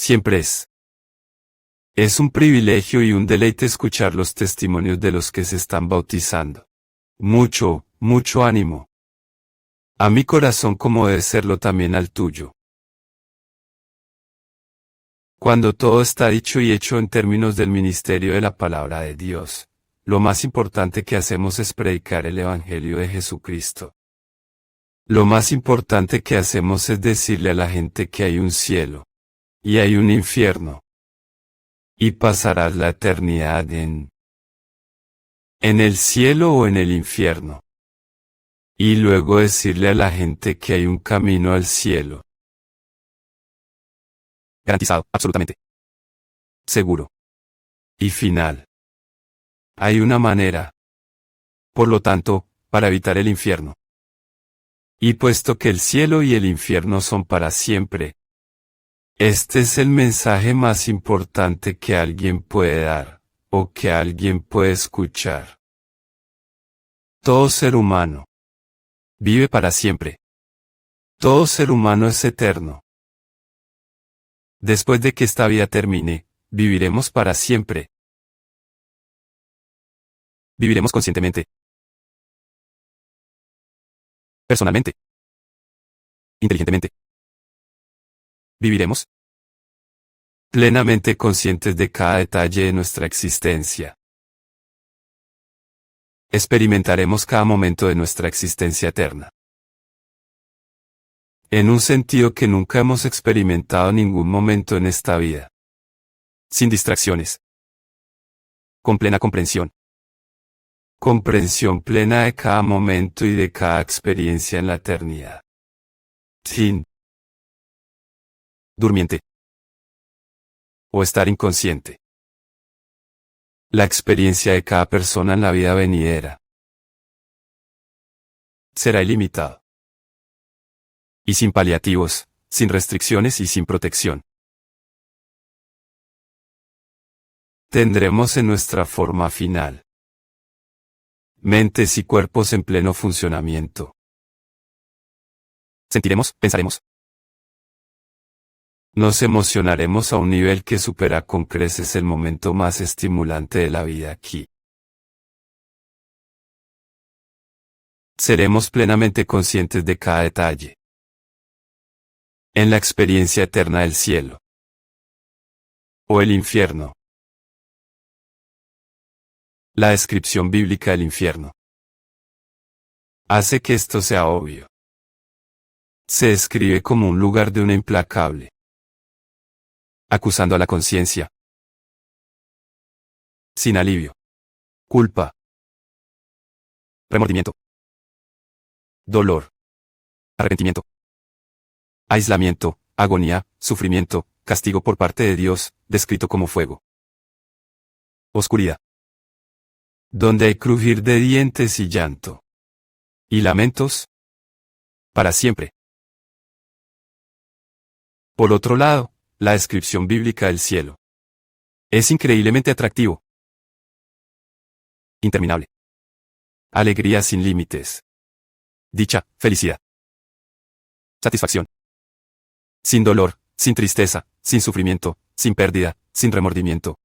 Siempre es. Es un privilegio y un deleite escuchar los testimonios de los que se están bautizando. Mucho, mucho ánimo. A mi corazón como debe serlo también al tuyo. Cuando todo está dicho y hecho en términos del ministerio de la palabra de Dios, lo más importante que hacemos es predicar el Evangelio de Jesucristo. Lo más importante que hacemos es decirle a la gente que hay un cielo. Y hay un infierno. Y pasarás la eternidad en el cielo o en el infierno. Y luego decirle a la gente que hay un camino al cielo. Garantizado, absolutamente. Seguro. Y final. Hay una manera. Por lo tanto, para evitar el infierno. Y puesto que el cielo y el infierno son para siempre, este es el mensaje más importante que alguien puede dar, o que alguien puede escuchar. Todo ser humano vive para siempre. Todo ser humano es eterno. Después de que esta vida termine, viviremos para siempre. Viviremos conscientemente. Personalmente. Inteligentemente. Viviremos plenamente conscientes de cada detalle de nuestra existencia. Experimentaremos cada momento de nuestra existencia eterna. En un sentido que nunca hemos experimentado ningún momento en esta vida. Sin distracciones. Con plena comprensión. Comprensión plena de cada momento y de cada experiencia en la eternidad. Sin durmiente. O estar inconsciente. La experiencia de cada persona en la vida venidera será ilimitada. Y sin paliativos, sin restricciones y sin protección. Tendremos en nuestra forma final mentes y cuerpos en pleno funcionamiento. Sentiremos, pensaremos. Nos emocionaremos a un nivel que supera con creces el momento más estimulante de la vida aquí. Seremos plenamente conscientes de cada detalle. En la experiencia eterna del cielo. O el infierno. La descripción bíblica del infierno hace que esto sea obvio. Se describe como un lugar de una implacable, acusando a la conciencia, sin alivio, culpa, remordimiento, dolor, arrepentimiento, aislamiento, agonía, sufrimiento, castigo por parte de Dios, descrito como fuego, oscuridad, donde hay crujir de dientes y llanto, y lamentos, para siempre. Por otro lado, la descripción bíblica del cielo es increíblemente atractivo. Interminable. Alegría sin límites. Dicha, felicidad. Satisfacción. Sin dolor, sin tristeza, sin sufrimiento, sin pérdida, sin remordimiento.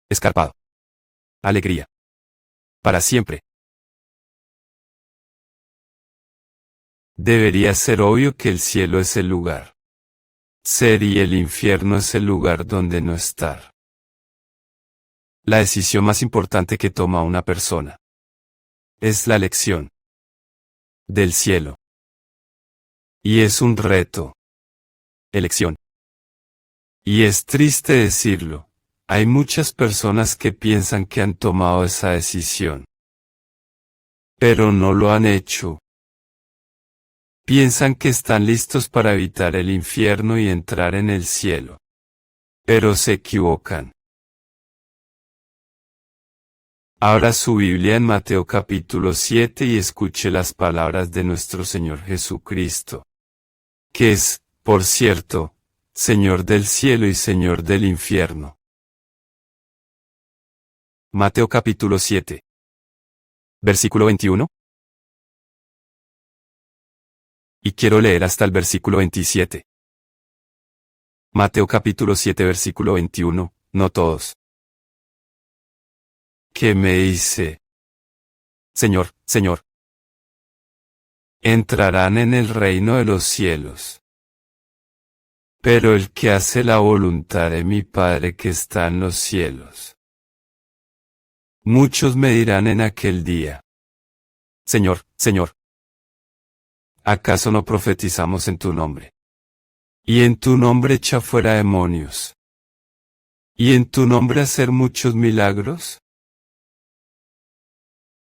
Escarpado. Alegría. Para siempre. Debería ser obvio que el cielo es el lugar. Ser y el infierno es el lugar donde no estar. La decisión más importante que toma una persona es la elección del cielo. Y es un reto. Elección. Y es triste decirlo, hay muchas personas que piensan que han tomado esa decisión. Pero no lo han hecho. Piensan que están listos para evitar el infierno y entrar en el cielo. Pero se equivocan. Abra su Biblia en Mateo capítulo 7 y escuche las palabras de nuestro Señor Jesucristo, que es, por cierto, Señor del cielo y Señor del infierno. Mateo capítulo 7. Versículo 21. Y quiero leer hasta el versículo 27. Mateo capítulo 7 versículo 21, no todos. ¿Qué me dice? Señor, Señor. Entrarán en el reino de los cielos. Pero el que hace la voluntad de mi Padre que está en los cielos. Muchos me dirán en aquel día. Señor, Señor. ¿Acaso no profetizamos en tu nombre? Y en tu nombre echa fuera demonios. ¿Y en tu nombre hacer muchos milagros?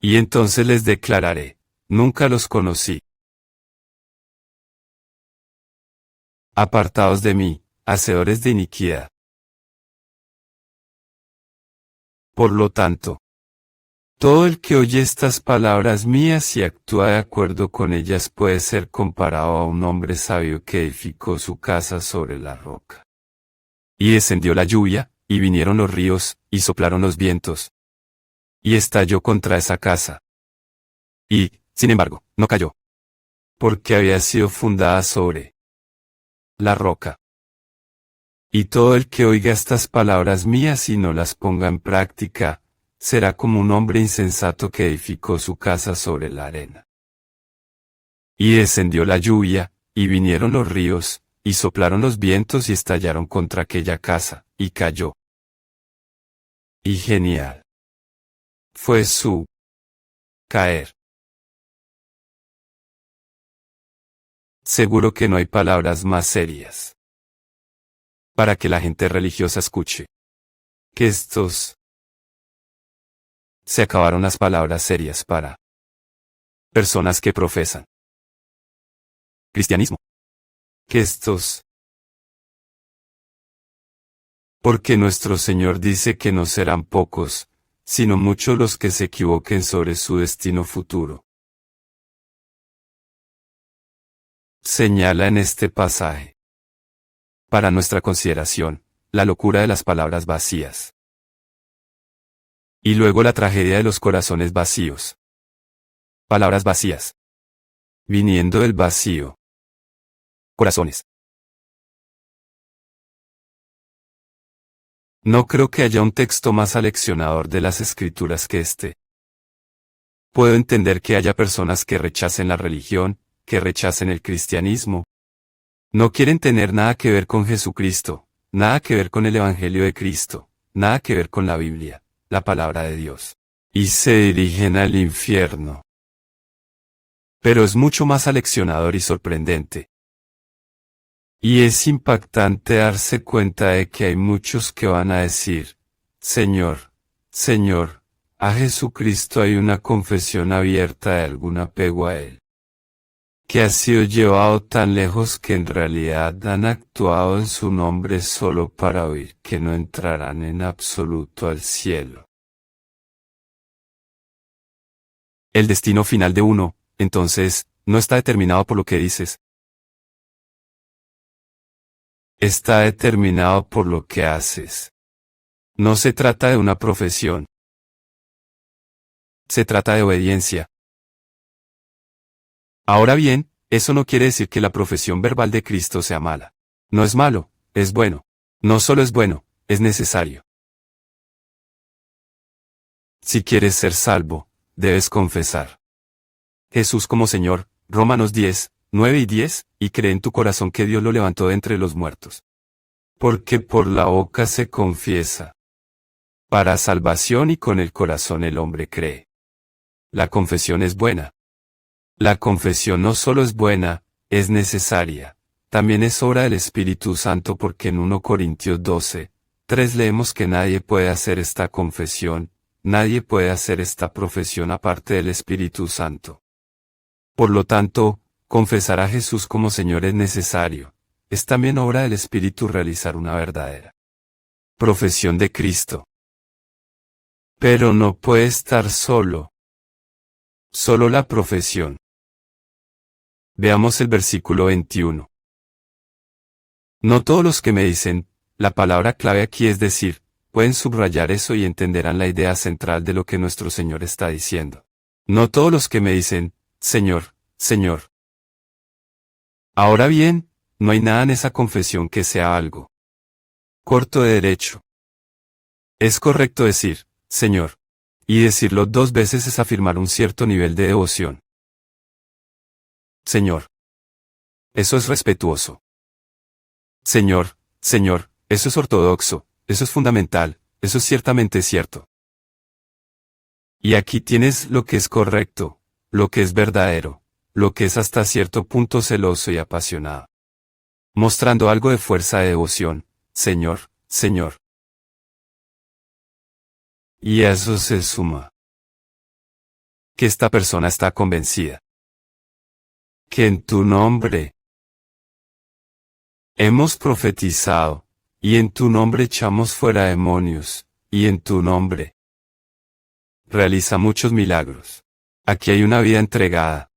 Y entonces les declararé, nunca los conocí. Apartaos de mí, hacedores de iniquidad. Por lo tanto, todo el que oye estas palabras mías y actúa de acuerdo con ellas puede ser comparado a un hombre sabio que edificó su casa sobre la roca. Y descendió la lluvia, y vinieron los ríos, y soplaron los vientos. Y estalló contra esa casa. Y, sin embargo, no cayó. Porque había sido fundada sobre la roca. Y todo el que oiga estas palabras mías y no las ponga en práctica, será como un hombre insensato que edificó su casa sobre la arena. Y descendió la lluvia, y vinieron los ríos, y soplaron los vientos y estallaron contra aquella casa, y cayó. Y genial fue su caer. Seguro que no hay palabras más serias para que la gente religiosa escuche. Que estos se acabaron las palabras serias para personas que profesan cristianismo. Que estos, porque nuestro Señor dice que no serán pocos, sino muchos los que se equivoquen sobre su destino futuro. Señala en este pasaje, para nuestra consideración, la locura de las palabras vacías. Y luego la tragedia de los corazones vacíos. Palabras vacías. Viniendo del vacío. Corazones. No creo que haya un texto más aleccionador de las Escrituras que este. Puedo entender que haya personas que rechacen la religión, que rechacen el cristianismo. No quieren tener nada que ver con Jesucristo, nada que ver con el Evangelio de Cristo, nada que ver con la Biblia, la palabra de Dios. Y se dirigen al infierno. Pero es mucho más aleccionador y sorprendente. Y es impactante darse cuenta de que hay muchos que van a decir, Señor, Señor, a Jesucristo hay una confesión abierta de algún apego a Él. Que ha sido llevado tan lejos que en realidad han actuado en su nombre solo para oír que no entrarán en absoluto al cielo. El destino final de uno, entonces, no está determinado por lo que dices. Está determinado por lo que haces. No se trata de una profesión. Se trata de obediencia. Ahora bien, eso no quiere decir que la profesión verbal de Cristo sea mala. No es malo, es bueno. No solo es bueno, es necesario. Si quieres ser salvo, debes confesar Jesús como Señor, Romanos 10, 9 y 10, y cree en tu corazón que Dios lo levantó de entre los muertos. Porque por la boca se confiesa para salvación y con el corazón el hombre cree. La confesión es buena. La confesión no solo es buena, es necesaria. También es obra del Espíritu Santo porque en 1 Corintios 12, 3 leemos que nadie puede hacer esta confesión, nadie puede hacer esta profesión aparte del Espíritu Santo. Por lo tanto, confesar a Jesús como Señor es necesario. Es también obra del Espíritu realizar una verdadera profesión de Cristo. Pero no puede estar solo. Solo la profesión. Veamos el versículo 21. No todos los que me dicen, la palabra clave aquí es decir, pueden subrayar eso y entenderán la idea central de lo que nuestro Señor está diciendo. No todos los que me dicen, Señor, Señor. Ahora bien, no hay nada en esa confesión que sea algo corto de derecho. Es correcto decir, Señor. Y decirlo 2 veces es afirmar un cierto nivel de devoción. Señor. Eso es respetuoso. Señor, Señor, eso es ortodoxo, eso es fundamental, eso es ciertamente cierto. Y aquí tienes lo que es correcto, lo que es verdadero, lo que es hasta cierto punto celoso y apasionado. Mostrando algo de fuerza de devoción, Señor, Señor. Y a eso se suma que esta persona está convencida que en tu nombre hemos profetizado, y en tu nombre echamos fuera demonios, y en tu nombre realiza muchos milagros. Aquí hay una vida entregada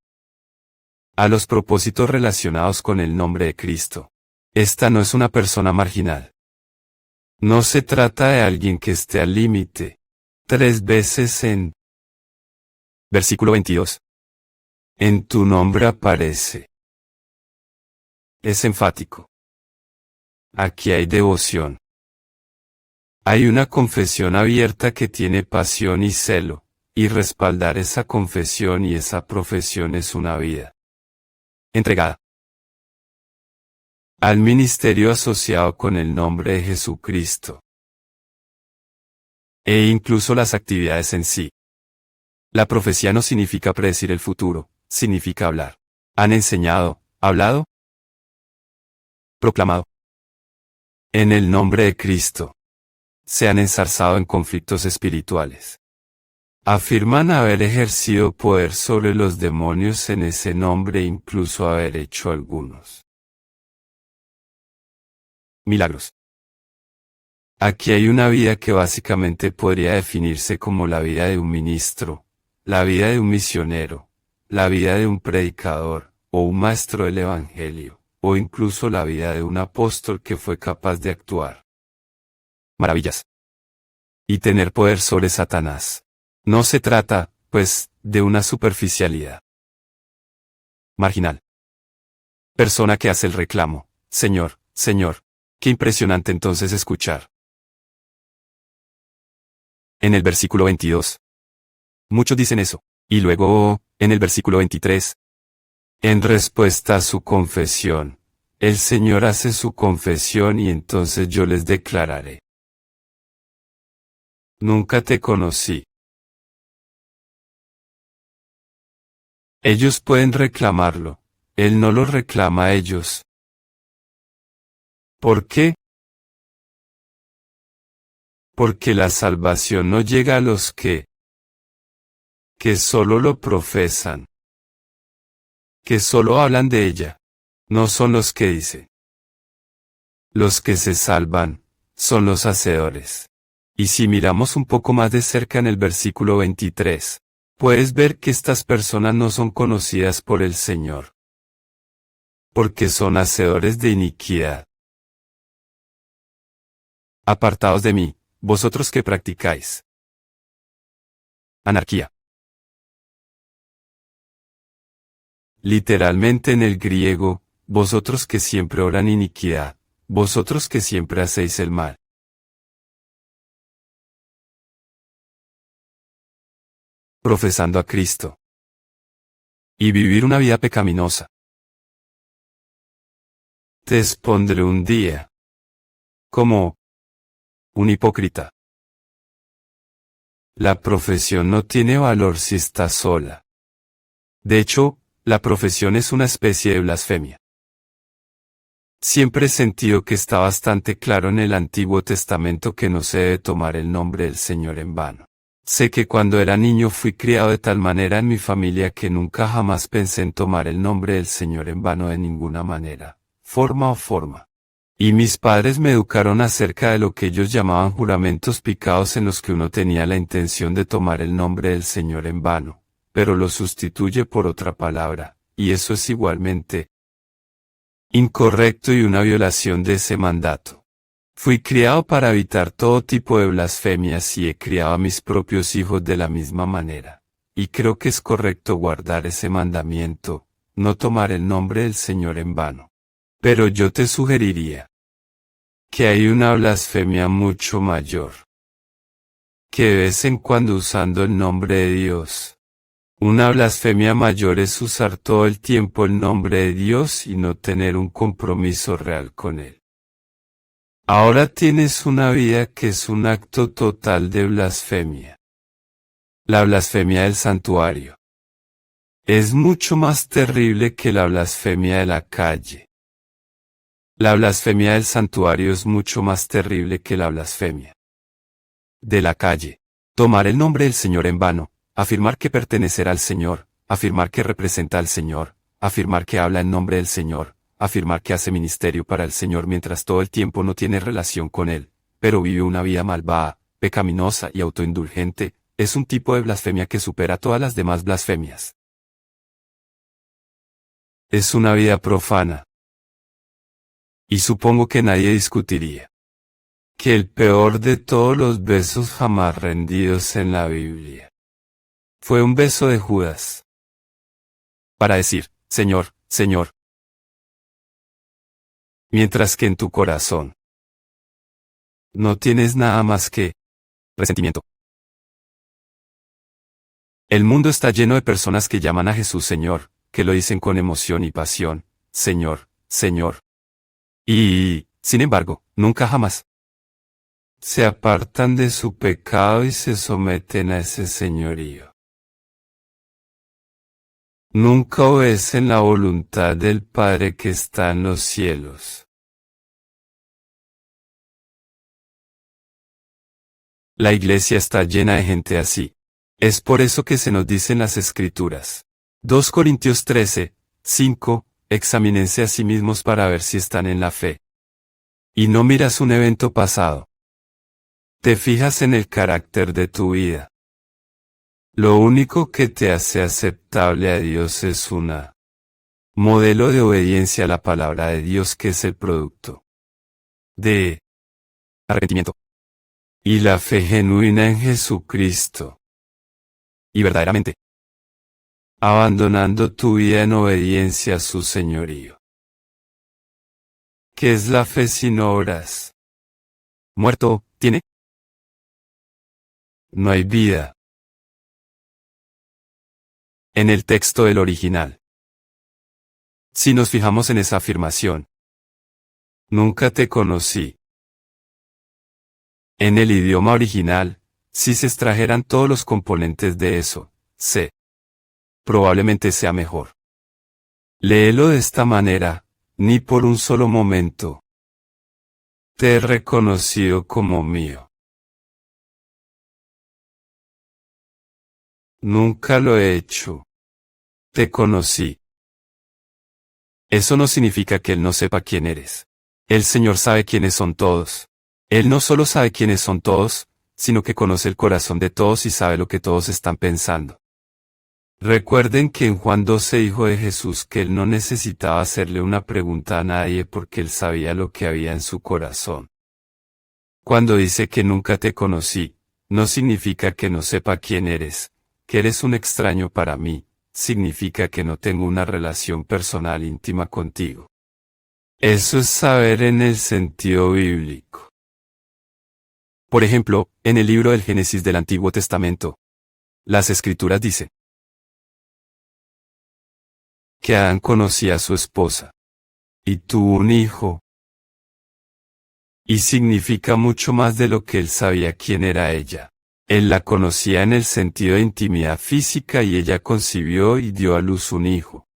a los propósitos relacionados con el nombre de Cristo. Esta no es una persona marginal. No se trata de alguien que esté al límite. 3 veces en versículo 22. En tu nombre aparece. Es enfático. Aquí hay devoción. Hay una confesión abierta que tiene pasión y celo, y respaldar esa confesión y esa profesión es una vida entregada al ministerio asociado con el nombre de Jesucristo. E incluso las actividades en sí. La profecía no significa predecir el futuro, significa hablar. Han enseñado, hablado, proclamado. En el nombre de Cristo. Se han ensarzado en conflictos espirituales. Afirman haber ejercido poder sobre los demonios en ese nombre e incluso haber hecho algunos milagros. Aquí hay una vida que básicamente podría definirse como la vida de un ministro, la vida de un misionero, la vida de un predicador, o un maestro del evangelio, o incluso la vida de un apóstol que fue capaz de actuar maravillas y tener poder sobre Satanás. No se trata, pues, de una superficialidad marginal. Persona que hace el reclamo, Señor, Señor. Qué impresionante entonces escuchar. En el versículo 22. Muchos dicen eso. Y luego, en el versículo 23. En respuesta a su confesión, el Señor hace su confesión y entonces yo les declararé. Nunca te conocí. Ellos pueden reclamarlo. Él no lo reclama a ellos. ¿Por qué? Porque la salvación no llega a los que solo lo profesan, que solo hablan de ella. No son los que dicen. Los que se salvan, son los hacedores. Y si miramos un poco más de cerca en el versículo 23, puedes ver que estas personas no son conocidas por el Señor. Porque son hacedores de iniquidad. Apartaos de mí, vosotros que practicáis anarquía. Literalmente en el griego, vosotros que siempre obran iniquidad, vosotros que siempre hacéis el mal. Profesando a Cristo. Y vivir una vida pecaminosa. Te expondré un día. Como un hipócrita. La profesión no tiene valor si está sola. De hecho, la profesión es una especie de blasfemia. Siempre he sentido que está bastante claro en el Antiguo Testamento que no se debe tomar el nombre del Señor en vano. Sé que cuando era niño fui criado de tal manera en mi familia que nunca jamás pensé en tomar el nombre del Señor en vano de ninguna manera, forma o forma. Y mis padres me educaron acerca de lo que ellos llamaban juramentos picados en los que uno tenía la intención de tomar el nombre del Señor en vano, pero lo sustituye por otra palabra, y eso es igualmente incorrecto y una violación de ese mandato. Fui criado para evitar todo tipo de blasfemias y he criado a mis propios hijos de la misma manera. Y creo que es correcto guardar ese mandamiento, no tomar el nombre del Señor en vano. Pero yo te sugeriría que hay una blasfemia mucho mayor. Que de vez en cuando usando el nombre de Dios. Una blasfemia mayor es usar todo el tiempo el nombre de Dios y no tener un compromiso real con Él. Ahora tienes una vida que es un acto total de blasfemia. La blasfemia del santuario. Es mucho más terrible que la blasfemia de la calle. La blasfemia del santuario es mucho más terrible que la blasfemia de la calle. Tomar el nombre del Señor en vano, afirmar que pertenecer al Señor, afirmar que representa al Señor, afirmar que habla en nombre del Señor, afirmar que hace ministerio para el Señor mientras todo el tiempo no tiene relación con Él, pero vive una vida malvada, pecaminosa y autoindulgente, es un tipo de blasfemia que supera todas las demás blasfemias. Es una vida profana. Y supongo que nadie discutiría que el peor de todos los besos jamás rendidos en la Biblia fue un beso de Judas. Para decir, Señor, Señor. Mientras que en tu corazón no tienes nada más que resentimiento. El mundo está lleno de personas que llaman a Jesús Señor, que lo dicen con emoción y pasión, Señor, Señor. Y, sin embargo, nunca jamás se apartan de su pecado y se someten a ese señorío. Nunca obedecen la voluntad del Padre que está en los cielos. La iglesia está llena de gente así. Es por eso que se nos dice en las Escrituras. 2 Corintios 13, 5, examínense a sí mismos para ver si están en la fe. Y no miras un evento pasado. Te fijas en el carácter de tu vida. Lo único que te hace aceptable a Dios es una modelo de obediencia a la palabra de Dios que es el producto de arrepentimiento y la fe genuina en Jesucristo. Y verdaderamente, abandonando tu vida en obediencia a su señorío. ¿Qué es la fe sin obras? ¿Muerto, tiene? No hay vida. En el texto del original. Si nos fijamos en esa afirmación. Nunca te conocí. En el idioma original, si se extrajeran todos los componentes de eso, probablemente sea mejor. Léelo de esta manera, ni por un solo momento. Te he reconocido como mío. Nunca lo he hecho. Te conocí. Eso no significa que Él no sepa quién eres. El Señor sabe quiénes son todos. Él no solo sabe quiénes son todos, sino que conoce el corazón de todos y sabe lo que todos están pensando. Recuerden que en Juan 12 dijo de Jesús que Él no necesitaba hacerle una pregunta a nadie porque Él sabía lo que había en su corazón. Cuando dice que nunca te conocí, no significa que no sepa quién eres, que eres un extraño para mí, significa que no tengo una relación personal íntima contigo. Eso es saber en el sentido bíblico. Por ejemplo, en el libro del Génesis del Antiguo Testamento, las Escrituras dicen que Adán conocía a su esposa y tuvo un hijo. Y significa mucho más de lo que él sabía quién era ella. Él la conocía en el sentido de intimidad física y ella concibió y dio a luz un hijo.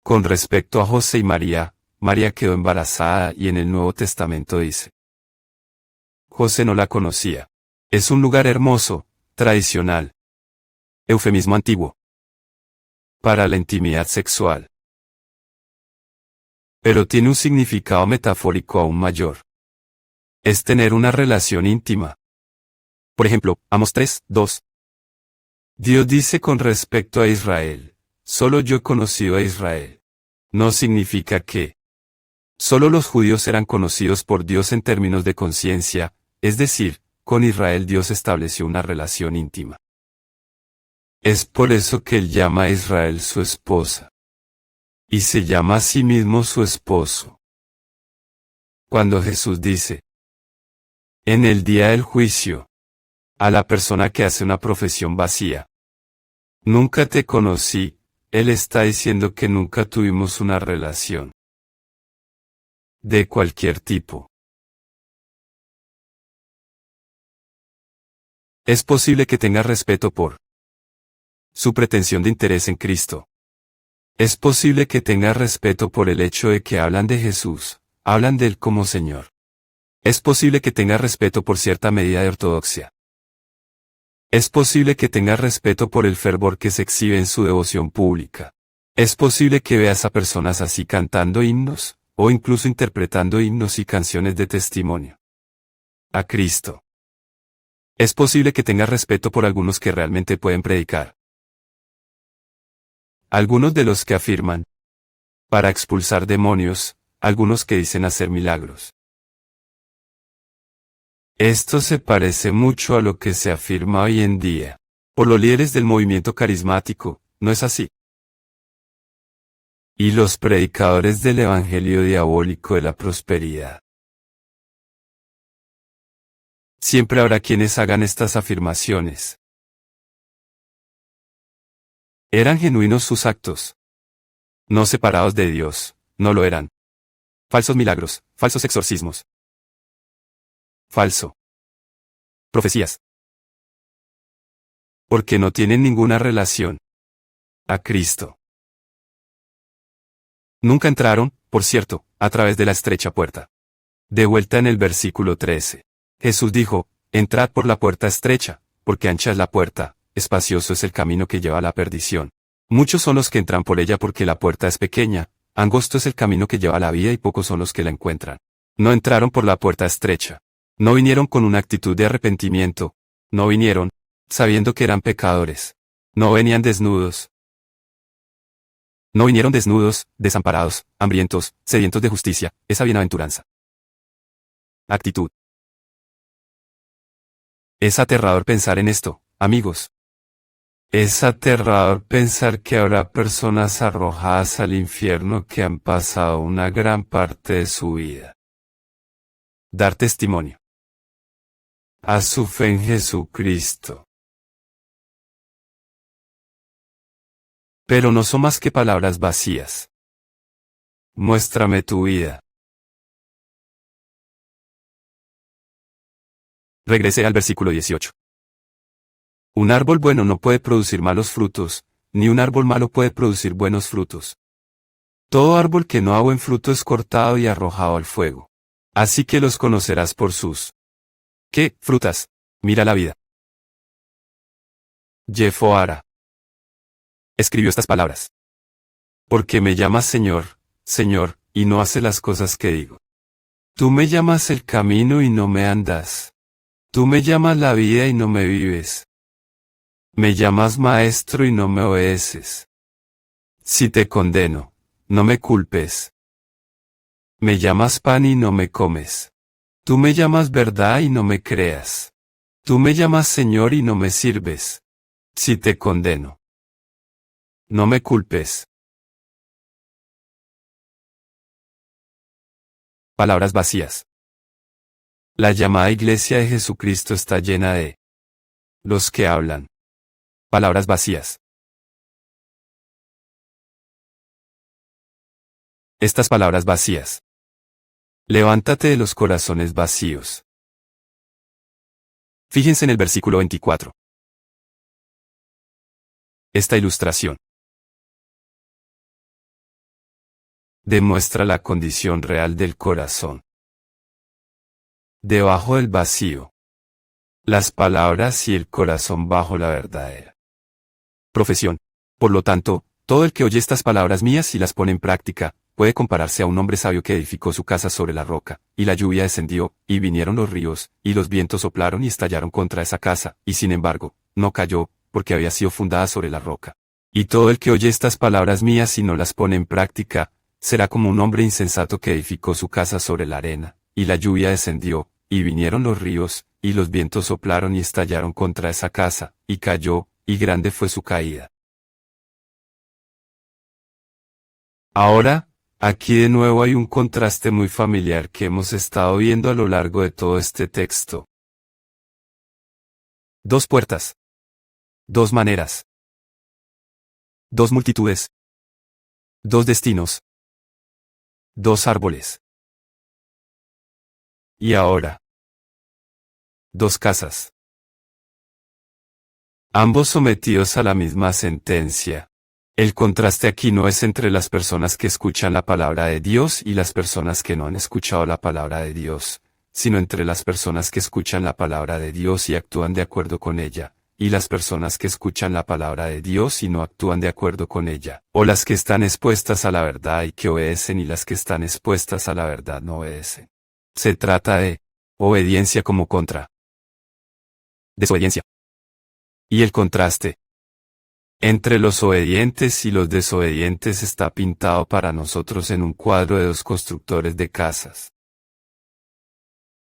Con respecto a José y María, María quedó embarazada y en el Nuevo Testamento dice: José no la conocía. Es un lugar hermoso, tradicional. Eufemismo antiguo. Para la intimidad sexual. Pero tiene un significado metafórico aún mayor. Es tener una relación íntima. Por ejemplo, Amos 3, 2. Dios dice con respecto a Israel: solo yo he conocido a Israel. No significa que solo los judíos eran conocidos por Dios en términos de conciencia, es decir, con Israel Dios estableció una relación íntima. Es por eso que él llama a Israel su esposa. Y se llama a sí mismo su esposo. Cuando Jesús dice, en el día del juicio, a la persona que hace una profesión vacía, nunca te conocí, Él está diciendo que nunca tuvimos una relación de cualquier tipo. Es posible que tenga respeto por su pretensión de interés en Cristo. Es posible que tenga respeto por el hecho de que hablan de Jesús, hablan de Él como Señor. Es posible que tenga respeto por cierta medida de ortodoxia. Es posible que tenga respeto por el fervor que se exhibe en su devoción pública. Es posible que veas a personas así cantando himnos, o incluso interpretando himnos y canciones de testimonio a Cristo. Es posible que tenga respeto por algunos que realmente pueden predicar. Algunos de los que afirman para expulsar demonios, algunos que dicen hacer milagros. Esto se parece mucho a lo que se afirma hoy en día por los líderes del movimiento carismático, ¿no es así? Y los predicadores del evangelio diabólico de la prosperidad. Siempre habrá quienes hagan estas afirmaciones. ¿Eran genuinos sus actos? No separados de Dios, no lo eran. Falsos milagros, falsos exorcismos. Falso. Profecías. Porque no tienen ninguna relación a Cristo. Nunca entraron, por cierto, a través de la estrecha puerta. De vuelta en el versículo 13. Jesús dijo, entrad por la puerta estrecha, porque ancha es la puerta, espacioso es el camino que lleva a la perdición. Muchos son los que entran por ella porque la puerta es pequeña, angosto es el camino que lleva a la vida y pocos son los que la encuentran. No entraron por la puerta estrecha. No vinieron con una actitud de arrepentimiento. No vinieron, sabiendo que eran pecadores. No venían desnudos. No vinieron desnudos, desamparados, hambrientos, sedientos de justicia, esa bienaventuranza. Actitud. Es aterrador pensar en esto, amigos. Es aterrador pensar que habrá personas arrojadas al infierno que han pasado una gran parte de su vida. Dar testimonio a su fe en Jesucristo. Pero no son más que palabras vacías. Muéstrame tu vida. Regrese al versículo 18. Un árbol bueno no puede producir malos frutos, ni un árbol malo puede producir buenos frutos. Todo árbol que no da buen fruto es cortado y arrojado al fuego. Así que los conocerás por sus ¿qué? Frutas. Mira la vida. Jehoara escribió estas palabras. Porque me llamas Señor, Señor, y no haces las cosas que digo. Tú me llamas el camino y no me andas. Tú me llamas la vida y no me vives. Me llamas maestro y no me obedeces. Si te condeno, no me culpes. Me llamas pan y no me comes. Tú me llamas verdad y no me creas. Tú me llamas Señor y no me sirves. Si te condeno, no me culpes. Palabras vacías. La llamada Iglesia de Jesucristo está llena de los que hablan. Palabras vacías. Estas palabras vacías. Levántate de los corazones vacíos. Fíjense en el versículo 24. Esta ilustración demuestra la condición real del corazón. Debajo del vacío, las palabras y el corazón bajo la verdadera profesión. Por lo tanto, todo el que oye estas palabras mías y las pone en práctica, puede compararse a un hombre sabio que edificó su casa sobre la roca, y la lluvia descendió, y vinieron los ríos, y los vientos soplaron y estallaron contra esa casa, y sin embargo, no cayó, porque había sido fundada sobre la roca. Y todo el que oye estas palabras mías y no las pone en práctica, será como un hombre insensato que edificó su casa sobre la arena, y la lluvia descendió, y vinieron los ríos, y los vientos soplaron y estallaron contra esa casa, y cayó, y grande fue su caída. Ahora, Aquí de nuevo hay un contraste muy familiar que hemos estado viendo a lo largo de todo este texto. Dos puertas. Dos maneras. Dos multitudes. Dos destinos. Dos árboles. Y ahora. Dos casas. Ambos sometidos a la misma sentencia. El contraste aquí no es entre las personas que escuchan la palabra de Dios y las personas que no han escuchado la palabra de Dios, sino entre las personas que escuchan la palabra de Dios y actúan de acuerdo con ella, y las personas que escuchan la palabra de Dios y no actúan de acuerdo con ella, o las que están expuestas a la verdad y que obedecen y las que están expuestas a la verdad no obedecen. Se trata de obediencia como contra desobediencia. Y el contraste entre los obedientes y los desobedientes está pintado para nosotros en un cuadro de dos constructores de casas.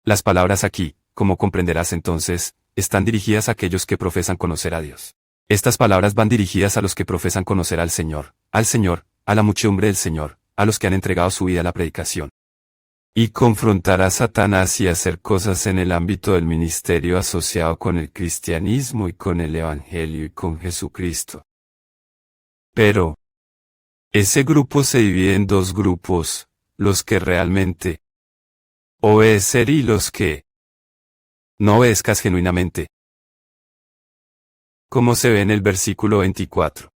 Las palabras aquí, como comprenderás entonces, están dirigidas a aquellos que profesan conocer a Dios. Estas palabras van dirigidas a los que profesan conocer al Señor, a la muchedumbre del Señor, a los que han entregado su vida a la predicación. Y confrontar a Satanás y hacer cosas en el ámbito del ministerio asociado con el cristianismo y con el Evangelio y con Jesucristo. Pero ese grupo se divide en dos grupos, los que realmente obedecer y los que no obedezcas genuinamente. Como se ve en el versículo 24.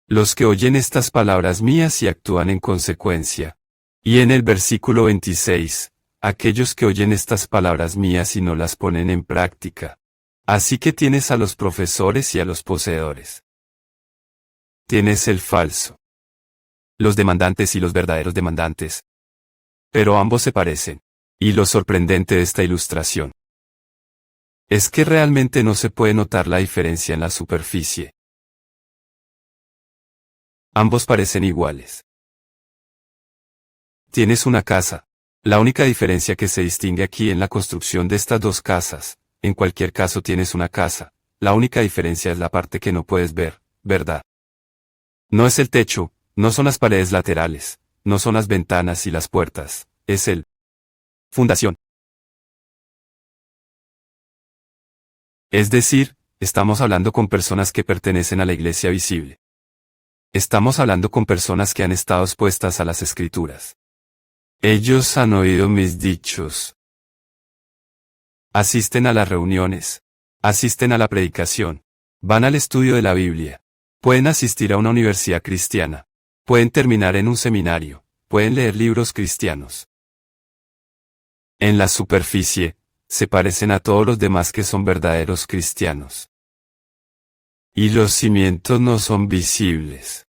Los que oyen estas palabras mías y actúan en consecuencia. Y en el versículo 26, aquellos que oyen estas palabras mías y no las ponen en práctica. Así que tienes a los profesores y a los poseedores. Tienes el falso. Los demandantes y los verdaderos demandantes. Pero ambos se parecen. Y lo sorprendente de esta ilustración es que realmente no se puede notar la diferencia en la superficie. Ambos parecen iguales. Tienes una casa. La única diferencia que se distingue aquí en la construcción de estas dos casas, en cualquier caso tienes una casa, la única diferencia es la parte que no puedes ver, ¿verdad? No es el techo, no son las paredes laterales, no son las ventanas y las puertas, es el fundación. Es decir, estamos hablando con personas que pertenecen a la iglesia visible. Estamos hablando con personas que han estado expuestas a las Escrituras. Ellos han oído mis dichos. Asisten a las reuniones. Asisten a la predicación. Van al estudio de la Biblia. Pueden asistir a una universidad cristiana. Pueden terminar en un seminario. Pueden leer libros cristianos. En la superficie, se parecen a todos los demás que son verdaderos cristianos. Y los cimientos no son visibles.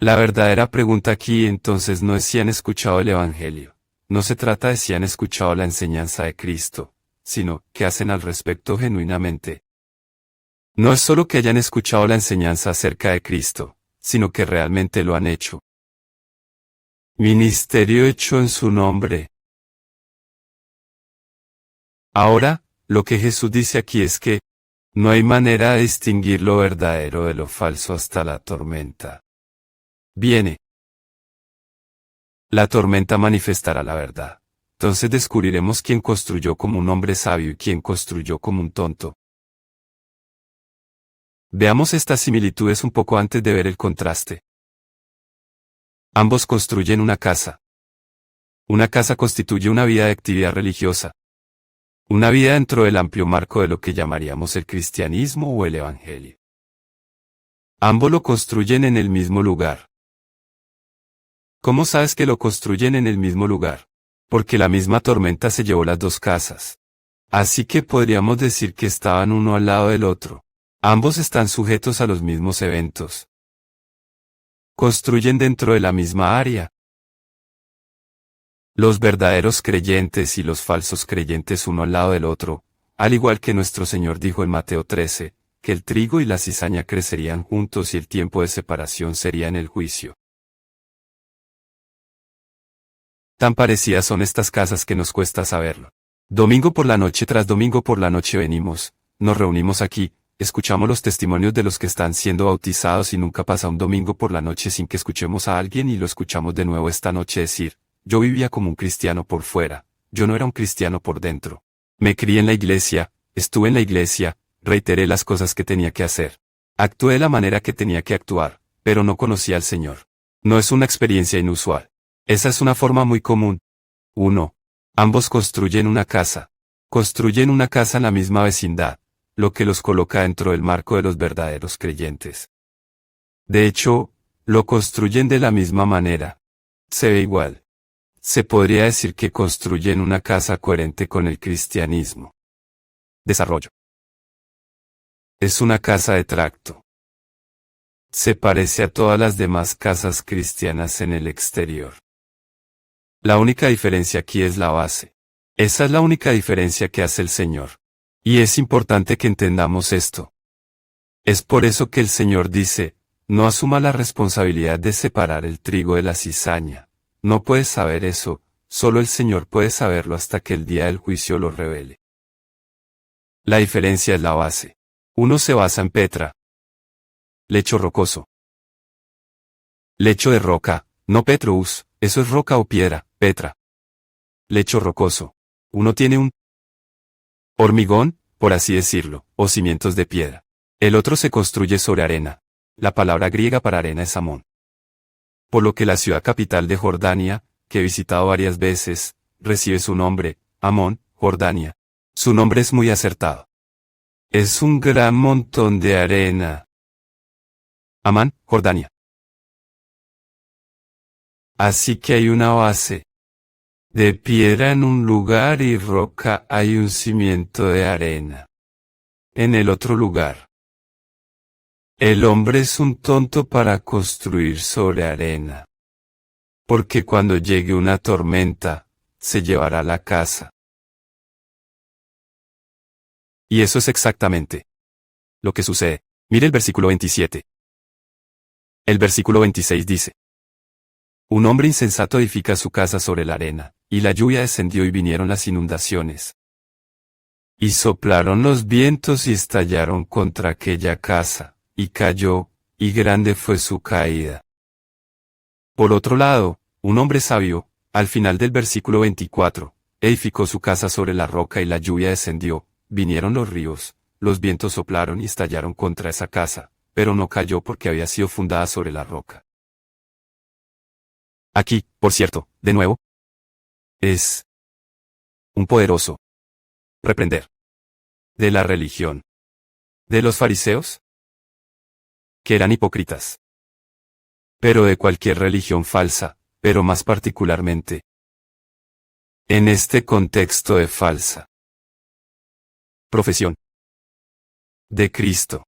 La verdadera pregunta aquí entonces no es si han escuchado el Evangelio. No se trata de si han escuchado la enseñanza de Cristo, sino qué hacen al respecto genuinamente. No es solo que hayan escuchado la enseñanza acerca de Cristo, sino que realmente lo han hecho. Ministerio hecho en su nombre. Ahora, lo que Jesús dice aquí es que no hay manera de distinguir lo verdadero de lo falso hasta la tormenta. Viene. La tormenta manifestará la verdad. Entonces descubriremos quién construyó como un hombre sabio y quién construyó como un tonto. Veamos estas similitudes un poco antes de ver el contraste. Ambos construyen una casa. Una casa constituye una vida de actividad religiosa. Una vida dentro del amplio marco de lo que llamaríamos el cristianismo o el evangelio. Ambos lo construyen en el mismo lugar. ¿Cómo sabes que lo construyen en el mismo lugar? Porque la misma tormenta se llevó las dos casas. Así que podríamos decir que estaban uno al lado del otro. Ambos están sujetos a los mismos eventos. Construyen dentro de la misma área. Los verdaderos creyentes y los falsos creyentes uno al lado del otro, al igual que nuestro Señor dijo en Mateo 13, que el trigo y la cizaña crecerían juntos y el tiempo de separación sería en el juicio. Tan parecidas son estas casas que nos cuesta saberlo. Domingo por la noche tras domingo por la noche venimos, nos reunimos aquí, escuchamos los testimonios de los que están siendo bautizados y nunca pasa un domingo por la noche sin que escuchemos a alguien y lo escuchamos de nuevo esta noche decir, yo vivía como un cristiano por fuera, yo no era un cristiano por dentro. Me crié en la iglesia, estuve en la iglesia, reiteré las cosas que tenía que hacer. Actué de la manera que tenía que actuar, pero no conocía al Señor. No es una experiencia inusual. Esa es una forma muy común. 1. Ambos construyen una casa. Construyen una casa en la misma vecindad, lo que los coloca dentro del marco de los verdaderos creyentes. De hecho, lo construyen de la misma manera. Se ve igual. Se podría decir que construyen una casa coherente con el cristianismo. Desarrollo. Es una casa de tracto. Se parece a todas las demás casas cristianas en el exterior. La única diferencia aquí es la base. Esa es la única diferencia que hace el Señor. Y es importante que entendamos esto. Es por eso que el Señor dice, no asuma la responsabilidad de separar el trigo de la cizaña. No puedes saber eso, solo el Señor puede saberlo hasta que el día del juicio lo revele. La diferencia es la base. Uno se basa en Petra. Lecho rocoso. Lecho de roca, no Petrus, eso es roca o piedra, Petra. Lecho rocoso. Uno tiene un hormigón, por así decirlo, o cimientos de piedra. El otro se construye sobre arena. La palabra griega para arena es Amón. Por lo que la ciudad capital de Jordania, que he visitado varias veces, recibe su nombre, Amón, Jordania. Su nombre es muy acertado. Es un gran montón de arena. Amán, Jordania. Así que hay una base de piedra en un lugar y roca hay un cimiento de arena. En el otro lugar. El hombre es un tonto para construir sobre arena. Porque cuando llegue una tormenta, se llevará la casa. Y eso es exactamente lo que sucede. Mire el versículo 27. El versículo 26 dice: un hombre insensato edifica su casa sobre la arena, y la lluvia descendió y vinieron las inundaciones. Y soplaron los vientos y estallaron contra aquella casa, y cayó, y grande fue su caída. Por otro lado, un hombre sabio, al final del versículo 24, edificó su casa sobre la roca y la lluvia descendió, vinieron los ríos, los vientos soplaron y estallaron contra esa casa, pero no cayó porque había sido fundada sobre la roca. Aquí, por cierto, de nuevo, es un poderoso reprender de la religión de los fariseos, que eran hipócritas, pero de cualquier religión falsa, pero más particularmente en este contexto de falsa profesión de Cristo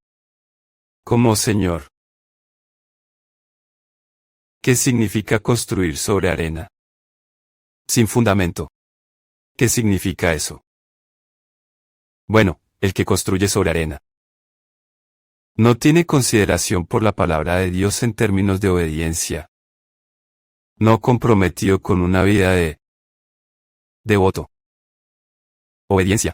como Señor. ¿Qué significa construir sobre arena sin fundamento? ¿Qué significa eso? Bueno, el que construye sobre arena no tiene consideración por la palabra de Dios en términos de obediencia, no comprometido con una vida de devoto, obediencia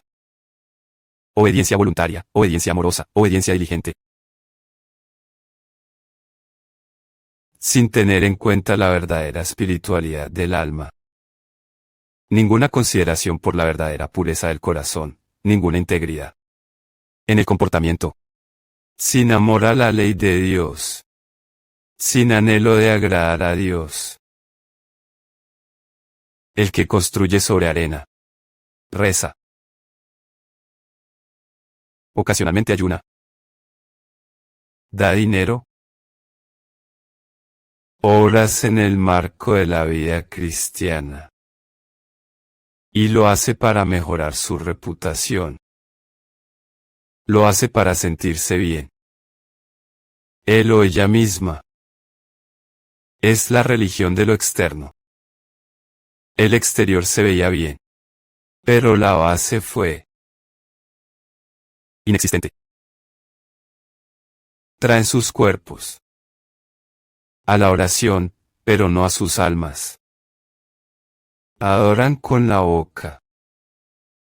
voluntaria, obediencia amorosa, obediencia diligente, sin tener en cuenta la verdadera espiritualidad del alma. Ninguna consideración por la verdadera pureza del corazón, ninguna integridad en el comportamiento, sin amor a la ley de Dios, sin anhelo de agradar a Dios. El que construye sobre arena, reza, ocasionalmente ayuna, da dinero, obras en el marco de la vida cristiana, y lo hace para mejorar su reputación. Lo hace para sentirse bien. Él o ella misma. Es la religión de lo externo. El exterior se veía bien. Pero la base fue inexistente. Traen sus cuerpos a la oración, pero no a sus almas. Adoran con la boca,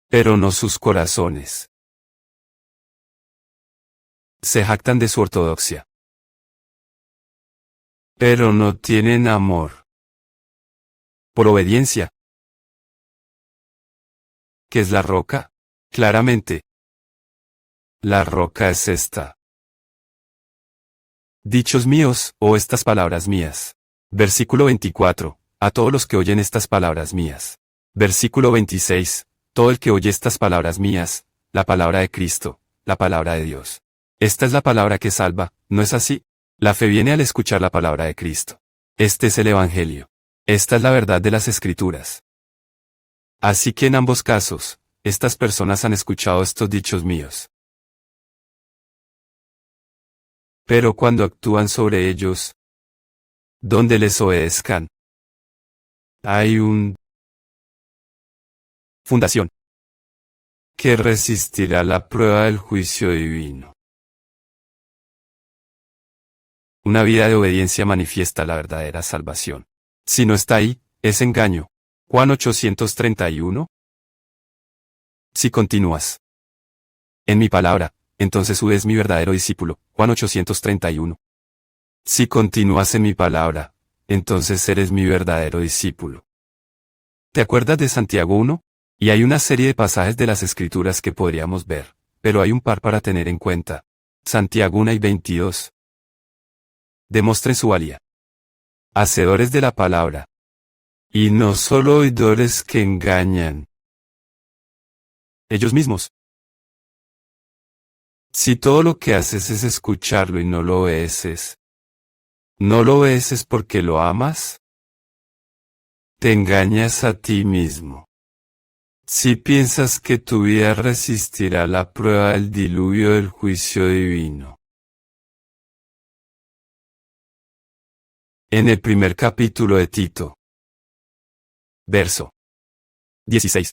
pero no sus corazones. Se jactan de su ortodoxia. Pero no tienen amor. Por obediencia. ¿Qué es la roca? Claramente. La roca es esta. Dichos míos, o estas palabras mías. Versículo 24. A todos los que oyen estas palabras mías. Versículo 26. Todo el que oye estas palabras mías, la palabra de Cristo, la palabra de Dios. Esta es la palabra que salva, ¿no es así? La fe viene al escuchar la palabra de Cristo. Este es el Evangelio. Esta es la verdad de las Escrituras. Así que en ambos casos, estas personas han escuchado estos dichos míos. Pero cuando actúan sobre ellos, donde les obedezcan, hay un fundación que resistirá la prueba del juicio divino. Una vida de obediencia manifiesta la verdadera salvación. Si no está ahí, es engaño. Juan 831. Si continúas en mi palabra, entonces tú eres mi verdadero discípulo. Juan 831. Si continúas en mi palabra, entonces eres mi verdadero discípulo. ¿Te acuerdas de Santiago 1? Y hay una serie de pasajes de las Escrituras que podríamos ver, pero hay un par para tener en cuenta. Santiago 1 y 22. Demuestren su valía. Hacedores de la palabra. Y no solo oidores que engañan. Ellos mismos. Si todo lo que haces es escucharlo y no lo obedeces, ¿no lo obedeces porque lo amas? Te engañas a ti mismo. Si piensas que tu vida resistirá la prueba del diluvio del juicio divino. En el primer capítulo de Tito, verso 16,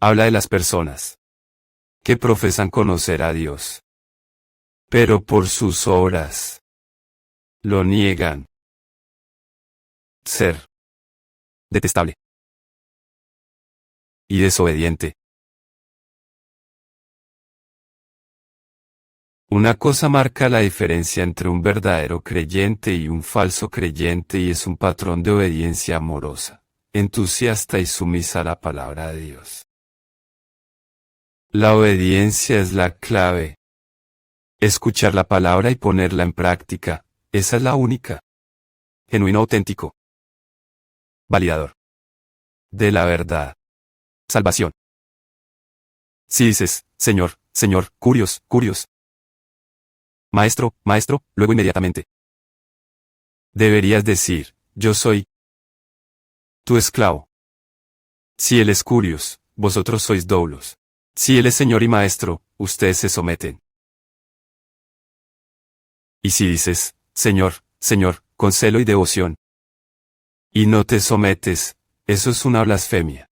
habla de las personas que profesan conocer a Dios, pero por sus obras lo niegan. Ser detestable y desobediente. Una cosa marca la diferencia entre un verdadero creyente y un falso creyente y es un patrón de obediencia amorosa, entusiasta y sumisa a la palabra de Dios. La obediencia es la clave. Escuchar la palabra y ponerla en práctica, esa es la única. Genuino auténtico. Validador. De la verdad. Salvación. Si dices, Señor, Señor, curios, curios. Maestro, maestro, luego inmediatamente. Deberías decir, yo soy tu esclavo. Si él es curios, vosotros sois doulos. Si él es Señor y Maestro, ustedes se someten. Y si dices, Señor, Señor, con celo y devoción, y no te sometes, eso es una blasfemia.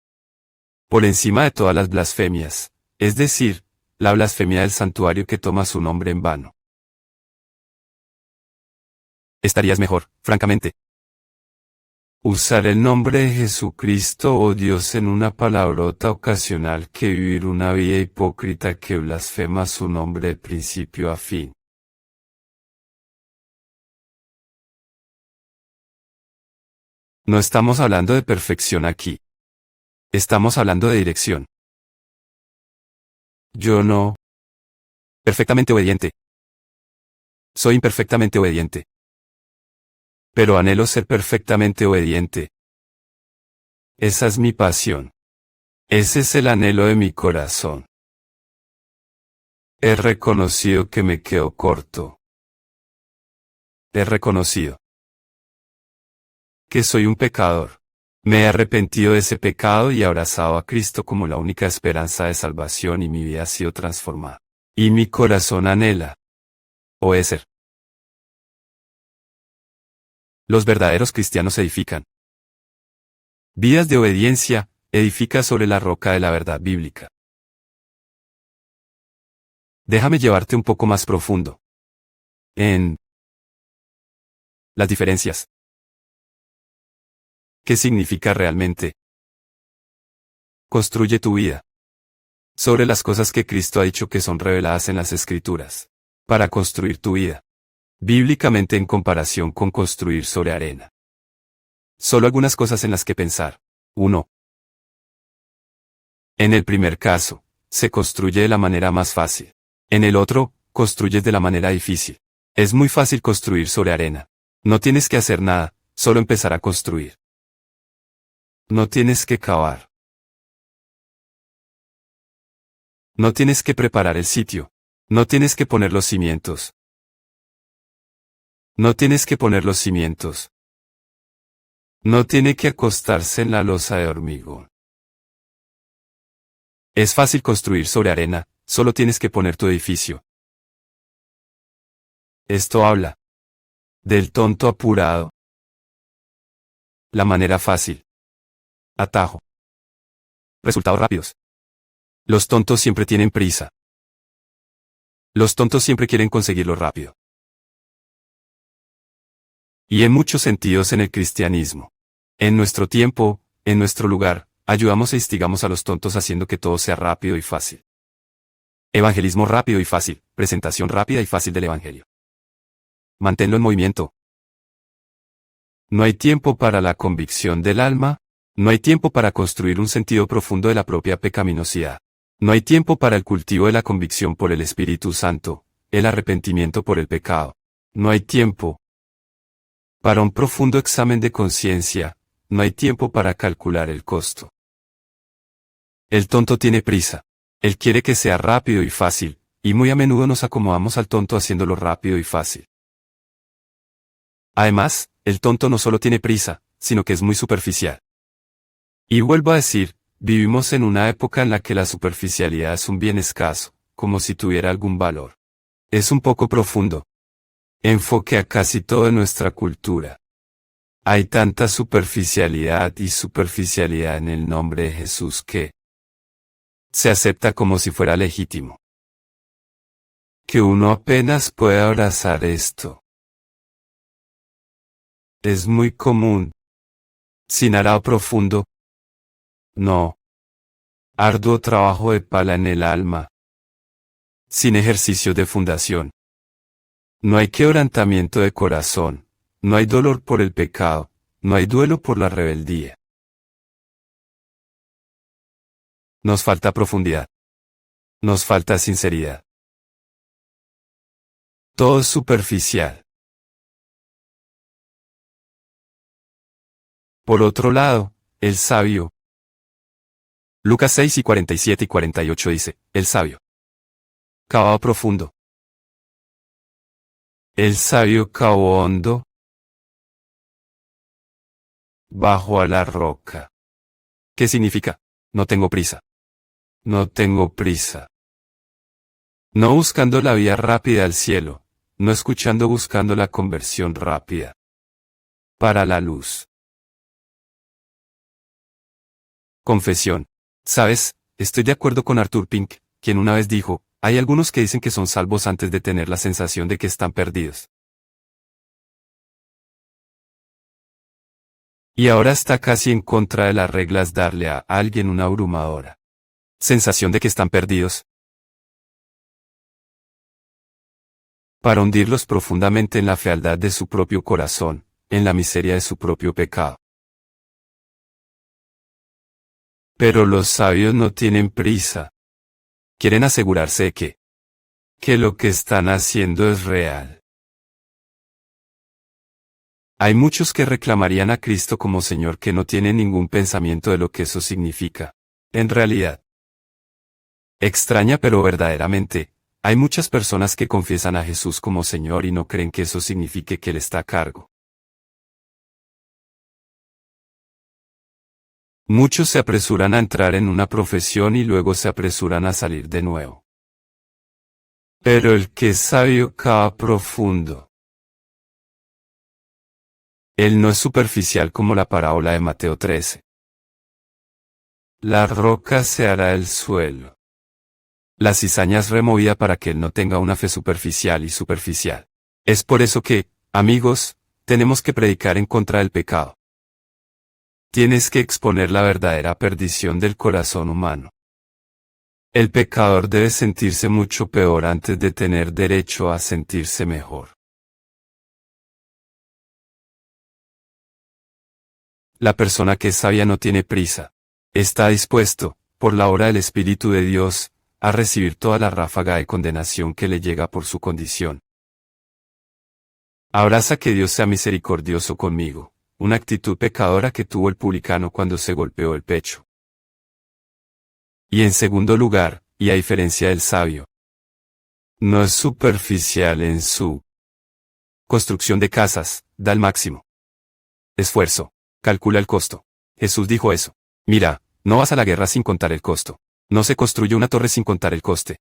Por encima de todas las blasfemias, es decir, la blasfemia del santuario que toma su nombre en vano. Estarías mejor, francamente, usar el nombre de Jesucristo o Dios en una palabrota ocasional que vivir una vida hipócrita que blasfema su nombre de principio a fin. No estamos hablando de perfección aquí. Estamos hablando de dirección. Yo no. Perfectamente obediente. Soy imperfectamente obediente. Pero anhelo ser perfectamente obediente. Esa es mi pasión. Ese es el anhelo de mi corazón. He reconocido que me quedo corto. He reconocido que soy un pecador. Me he arrepentido de ese pecado y abrazado a Cristo como la única esperanza de salvación y mi vida ha sido transformada. Y mi corazón anhela obedecer. Los verdaderos cristianos edifican vidas de obediencia, edifica sobre la roca de la verdad bíblica. Déjame llevarte un poco más profundo en las diferencias. ¿Qué significa realmente? Construye tu vida sobre las cosas que Cristo ha dicho que son reveladas en las Escrituras, para construir tu vida, bíblicamente en comparación con construir sobre arena. Solo algunas cosas en las que pensar. 1. En el primer caso, se construye de la manera más fácil. En el otro, construyes de la manera difícil. Es muy fácil construir sobre arena. No tienes que hacer nada, solo empezar a construir. No tienes que cavar. No tienes que preparar el sitio. No tienes que poner los cimientos. No tienes que poner los cimientos. No tiene que acostarse en la losa de hormigón. Es fácil construir sobre arena, solo tienes que poner tu edificio. Esto habla del tonto apurado. La manera fácil. Atajo. Resultados rápidos. Los tontos siempre tienen prisa. Los tontos siempre quieren conseguirlo rápido. Y en muchos sentidos en el cristianismo. En nuestro tiempo, en nuestro lugar, ayudamos e instigamos a los tontos haciendo que todo sea rápido y fácil. Evangelismo rápido y fácil, presentación rápida y fácil del Evangelio. Manténlo en movimiento. No hay tiempo para la convicción del alma, no hay tiempo para construir un sentido profundo de la propia pecaminosidad. No hay tiempo para el cultivo de la convicción por el Espíritu Santo, el arrepentimiento por el pecado. No hay tiempo para un profundo examen de conciencia, no hay tiempo para calcular el costo. El tonto tiene prisa. Él quiere que sea rápido y fácil, y muy a menudo nos acomodamos al tonto haciéndolo rápido y fácil. Además, el tonto no solo tiene prisa, sino que es muy superficial. Y vuelvo a decir, vivimos en una época en la que la superficialidad es un bien escaso, como si tuviera algún valor. Es un poco profundo. Enfoque a casi toda nuestra cultura. Hay tanta superficialidad y superficialidad en el nombre de Jesús que se acepta como si fuera legítimo. Que uno apenas puede abrazar esto. Es muy común. Sin arado profundo. No. Arduo trabajo de pala en el alma. Sin ejercicio de fundación. No hay quebrantamiento de corazón. No hay dolor por el pecado. No hay duelo por la rebeldía. Nos falta profundidad. Nos falta sinceridad. Todo es superficial. Por otro lado, el sabio. Lucas 6 y 47 y 48 dice, el sabio. Cavaba profundo. El sabio cavó hondo. Bajo a la roca. ¿Qué significa? No tengo prisa. No tengo prisa. No buscando la vía rápida al cielo, no escuchando buscando la conversión rápida. Para la luz. Confesión. ¿Sabes? Estoy de acuerdo con Arthur Pink, quien una vez dijo, hay algunos que dicen que son salvos antes de tener la sensación de que están perdidos. Y ahora está casi en contra de las reglas darle a alguien una abrumadora sensación de que están perdidos, para hundirlos profundamente en la fealdad de su propio corazón, en la miseria de su propio pecado. Pero los sabios no tienen prisa. Quieren asegurarse de que lo que están haciendo es real. Hay muchos que reclamarían a Cristo como Señor que no tienen ningún pensamiento de lo que eso significa. En realidad. Extraña pero verdaderamente, hay muchas personas que confiesan a Jesús como Señor y no creen que eso signifique que Él está a cargo. Muchos se apresuran a entrar en una profesión y luego se apresuran a salir de nuevo. Pero el que es sabio cava profundo. Él no es superficial como la parábola de Mateo 13. La roca se hará el suelo. La cizaña es removida para que él no tenga una fe superficial y superficial. Es por eso que, amigos, tenemos que predicar en contra del pecado. Tienes que exponer la verdadera perdición del corazón humano. El pecador debe sentirse mucho peor antes de tener derecho a sentirse mejor. La persona que es sabia no tiene prisa. Está dispuesto, por la obra del Espíritu de Dios, a recibir toda la ráfaga de condenación que le llega por su condición. Abraza que Dios sea misericordioso conmigo, una actitud pecadora que tuvo el publicano cuando se golpeó el pecho. Y en segundo lugar, y a diferencia del sabio, no es superficial en su construcción de casas, da el máximo esfuerzo, calcula el costo. Jesús dijo eso. Mira, no vas a la guerra sin contar el costo. No se construye una torre sin contar el coste.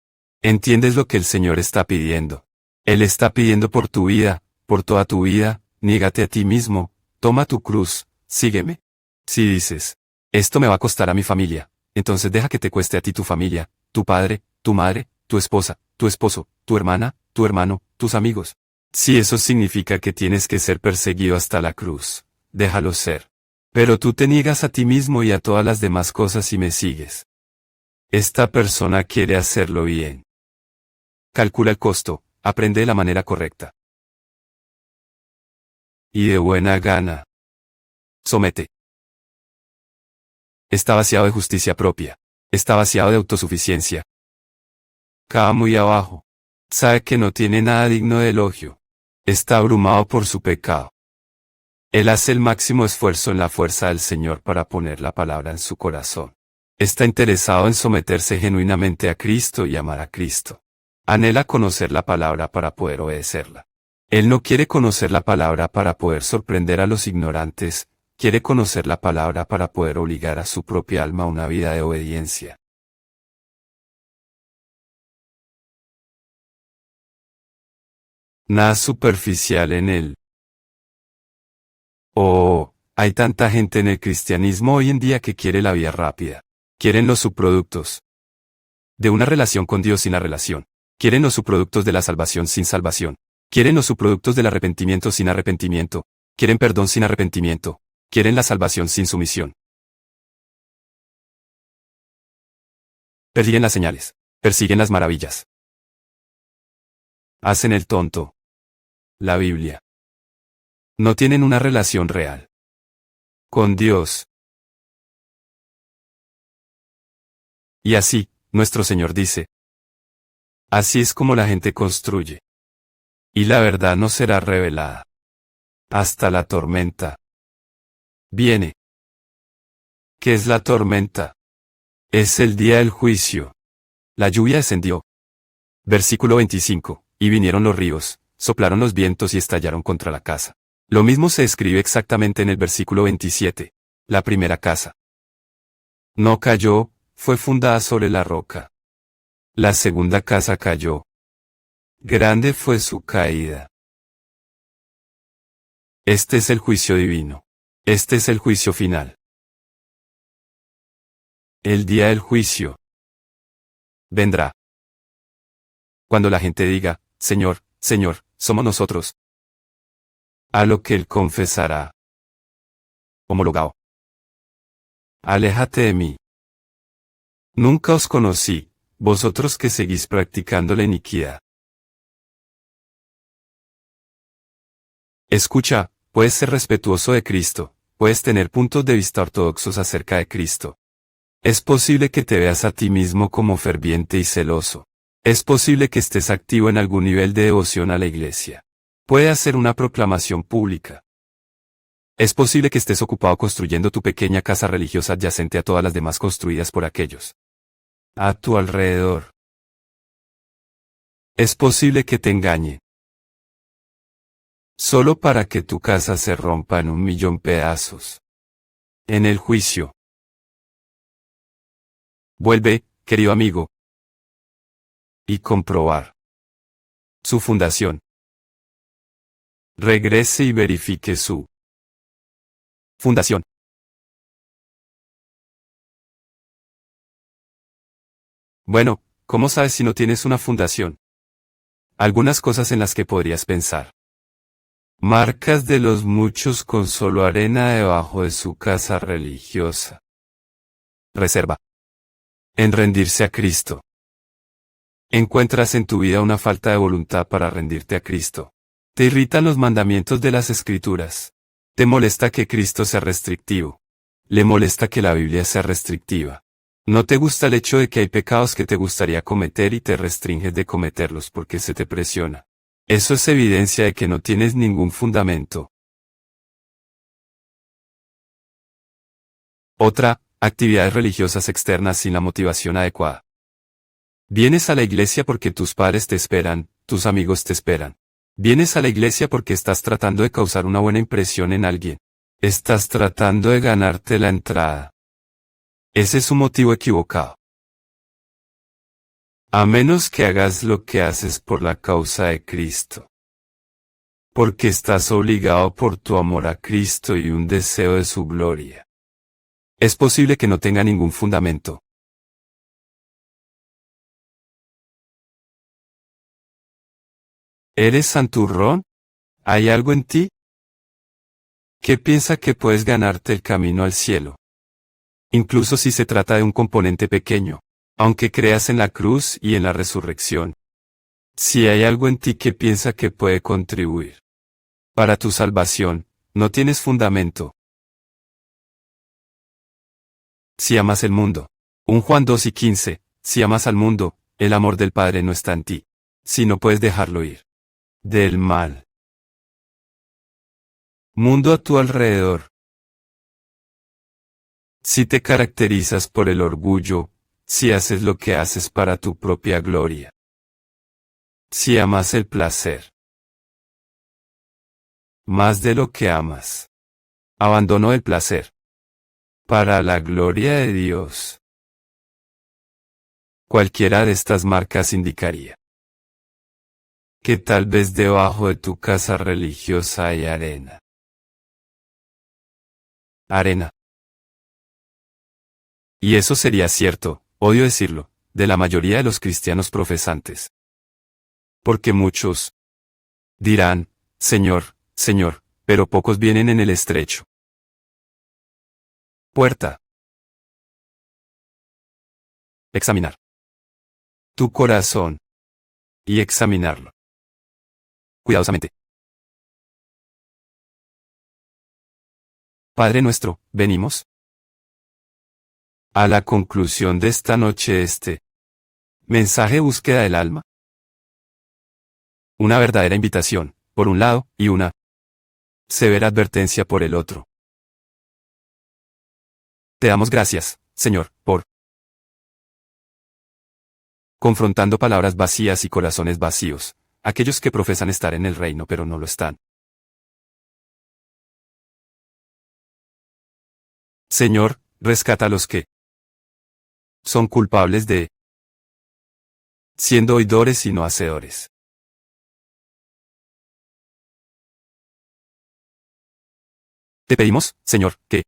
¿Entiendes lo que el Señor está pidiendo? Él está pidiendo por tu vida, por toda tu vida, niégate a ti mismo, toma tu cruz, sígueme. Si dices, esto me va a costar a mi familia, entonces deja que te cueste a ti tu familia, tu padre, tu madre, tu esposa, tu esposo, tu hermana, tu hermano, tus amigos. Si eso significa que tienes que ser perseguido hasta la cruz, déjalo ser. Pero tú te niegas a ti mismo y a todas las demás cosas y me sigues. Esta persona quiere hacerlo bien. Calcula el costo, aprende de la manera correcta. Y de buena gana. Somete. Está vaciado de justicia propia. Está vaciado de autosuficiencia. Cae muy abajo. Sabe que no tiene nada digno de elogio. Está abrumado por su pecado. Él hace el máximo esfuerzo en la fuerza del Señor para poner la palabra en su corazón. Está interesado en someterse genuinamente a Cristo y amar a Cristo. Anhela conocer la palabra para poder obedecerla. Él no quiere conocer la palabra para poder sorprender a los ignorantes, quiere conocer la palabra para poder obligar a su propia alma a una vida de obediencia. Nada superficial en él. Oh, hay tanta gente en el cristianismo hoy en día que quiere la vía rápida. Quieren los subproductos de una relación con Dios sin la relación. Quieren los subproductos de la salvación sin salvación. Quieren los subproductos del arrepentimiento sin arrepentimiento. Quieren perdón sin arrepentimiento. Quieren la salvación sin sumisión. Persiguen las señales. Persiguen las maravillas. Hacen el tonto. La Biblia. No tienen una relación real con Dios. Y así, nuestro Señor dice, así es como la gente construye. Y la verdad no será revelada. Hasta la tormenta viene. ¿Qué es la tormenta? Es el día del juicio. La lluvia descendió. Versículo 25. Y vinieron los ríos, soplaron los vientos y estallaron contra la casa. Lo mismo se escribe exactamente en el versículo 27. La primera casa no cayó, fue fundada sobre la roca. La segunda casa cayó. Grande fue su caída. Este es el juicio divino. Este es el juicio final. El día del juicio vendrá. Cuando la gente diga, Señor, Señor, somos nosotros. A lo que él confesará. Homologado. Aléjate de mí. Nunca os conocí, vosotros que seguís practicando la iniquidad. Escucha, puedes ser respetuoso de Cristo, puedes tener puntos de vista ortodoxos acerca de Cristo. Es posible que te veas a ti mismo como ferviente y celoso. Es posible que estés activo en algún nivel de devoción a la iglesia. Puede hacer una proclamación pública. Es posible que estés ocupado construyendo tu pequeña casa religiosa adyacente a todas las demás construidas por aquellos a tu alrededor. Es posible que te engañe. Solo para que tu casa se rompa en 1.000.000 pedazos. En el juicio. Vuelve, querido amigo, y comprobar su fundación. Regrese y verifique su fundación. Bueno, ¿cómo sabes si no tienes una fundación? Algunas cosas en las que podrías pensar. Marcas de los muchos con solo arena debajo de su casa religiosa. Reserva. En rendirse a Cristo. Encuentras en tu vida una falta de voluntad para rendirte a Cristo. Te irritan los mandamientos de las Escrituras. Te molesta que Cristo sea restrictivo. Le molesta que la Biblia sea restrictiva. No te gusta el hecho de que hay pecados que te gustaría cometer y te restringes de cometerlos porque se te presiona. Eso es evidencia de que no tienes ningún fundamento. Otra, actividades religiosas externas sin la motivación adecuada. Vienes a la iglesia porque tus padres te esperan, tus amigos te esperan. Vienes a la iglesia porque estás tratando de causar una buena impresión en alguien. Estás tratando de ganarte la entrada. Ese es un motivo equivocado. A menos que hagas lo que haces por la causa de Cristo. Porque estás obligado por tu amor a Cristo y un deseo de su gloria. Es posible que no tenga ningún fundamento. ¿Eres santurrón? ¿Hay algo en ti que piensa que puedes ganarte el camino al cielo? Incluso si se trata de un componente pequeño, aunque creas en la cruz y en la resurrección. Si hay algo en ti que piensa que puede contribuir para tu salvación, no tienes fundamento. Si amas el mundo. 1 Juan 2:15, si amas al mundo, el amor del Padre no está en ti. Si no puedes dejarlo ir. Del mal. Mundo a tu alrededor. Si te caracterizas por el orgullo, si haces lo que haces para tu propia gloria. Si amas el placer. Más de lo que amas. Abandono el placer. Para la gloria de Dios. Cualquiera de estas marcas indicaría que tal vez debajo de tu casa religiosa hay arena. Arena. Y eso sería cierto, odio decirlo, de la mayoría de los cristianos profesantes. Porque muchos dirán, Señor, Señor, pero pocos vienen en el estrecho. Puerta. Examinar tu corazón y examinarlo cuidadosamente. Padre nuestro, venimos a la conclusión de esta noche mensaje de búsqueda del alma. Una verdadera invitación, por un lado, y una severa advertencia por el otro. Te damos gracias, Señor, por confrontando palabras vacías y corazones vacíos, aquellos que profesan estar en el reino pero no lo están. Señor, rescata a los que son culpables de siendo oidores y no hacedores. Te pedimos, Señor, que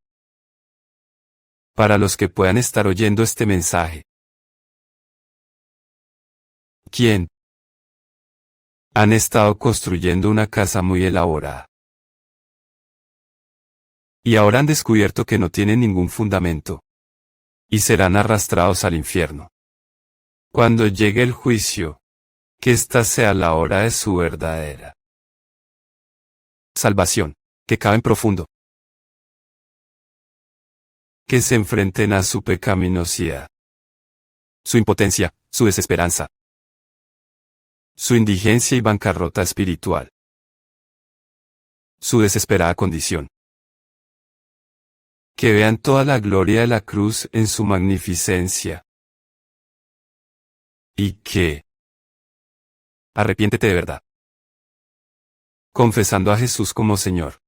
para los que puedan estar oyendo este mensaje, ¿quién? Han estado construyendo una casa muy elaborada. Y ahora han descubierto que no tienen ningún fundamento. Y serán arrastrados al infierno. Cuando llegue el juicio, que esta sea la hora de su verdadera salvación, que caben profundo. Que se enfrenten a su pecaminosidad, su impotencia, su desesperanza, su indigencia y bancarrota espiritual, su desesperada condición. Que vean toda la gloria de la cruz en su magnificencia. Y que arrepiéntete de verdad, confesando a Jesús como Señor.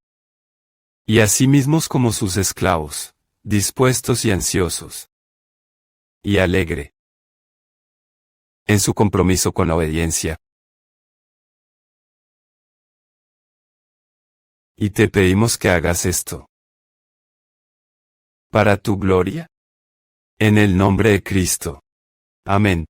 Y a sí mismos como sus esclavos, dispuestos y ansiosos. Y alegre en su compromiso con la obediencia. Y te pedimos que hagas esto para tu gloria. En el nombre de Cristo. Amén.